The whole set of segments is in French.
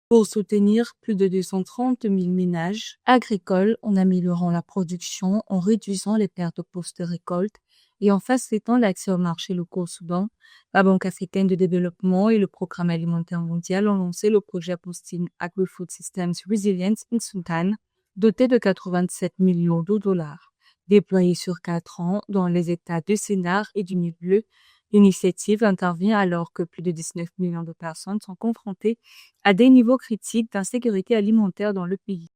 pour soutenir plus de 230 000 ménages agricoles en améliorant la production, en réduisant les pertes post-récolte et en facilitant l'accès aux marchés locaux au Soudan. La Banque africaine de développement et le Programme alimentaire mondial ont lancé le projet Boosting Agri-Food Systems Resilience in Sudan, doté de 87 millions de dollars. Déployé sur 4 ans dans les États du Sénart et du Nil-Bleu, l'initiative intervient alors que plus de 19 millions de personnes sont confrontées à des niveaux critiques d'insécurité alimentaire dans le pays.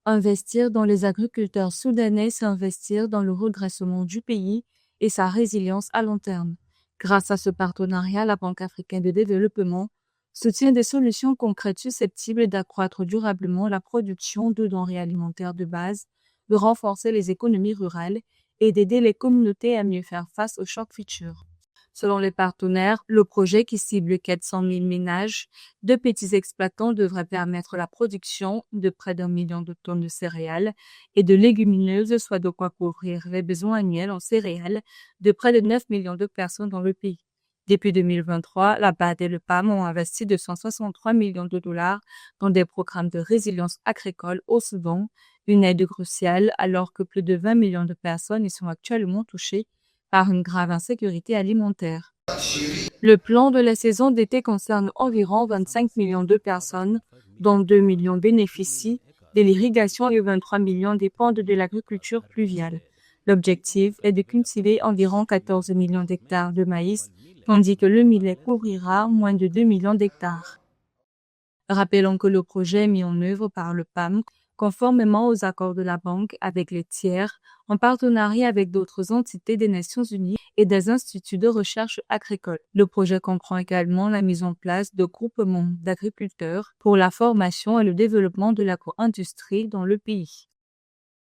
Investir dans les agriculteurs soudanais, c'est investir dans le redressement du pays et sa résilience à long terme. Grâce à ce partenariat, la Banque africaine de développement soutient des solutions concrètes susceptibles d'accroître durablement la production de denrées alimentaires de base, de renforcer les économies rurales et d'aider les communautés à mieux faire face aux chocs futurs. Selon les partenaires, le projet qui cible 400 000 ménages de petits exploitants devrait permettre la production de près d'1 million de tonnes de céréales et de légumineuses, soit de quoi couvrir les besoins annuels en céréales de près de 9 millions de personnes dans le pays. Depuis 2023, la BAD et le PAM ont investi 263 millions de dollars dans des programmes de résilience agricole au Soudan, une aide cruciale alors que plus de 20 millions de personnes y sont actuellement touchées par une grave insécurité alimentaire. Le plan de la saison d'été concerne environ 25 millions de personnes, dont 2 millions bénéficient de l'irrigation et 23 millions dépendent de l'agriculture pluviale. L'objectif est de cultiver environ 14 millions d'hectares de maïs, tandis que le millet couvrira moins de 2 millions d'hectares. Rappelons que le projet est mis en œuvre par le PAM, conformément aux accords de la banque avec les tiers, en partenariat avec d'autres entités des Nations Unies et des instituts de recherche agricole. Le projet comprend également la mise en place de groupements d'agriculteurs pour la formation et le développement de l'agro-industrie dans le pays.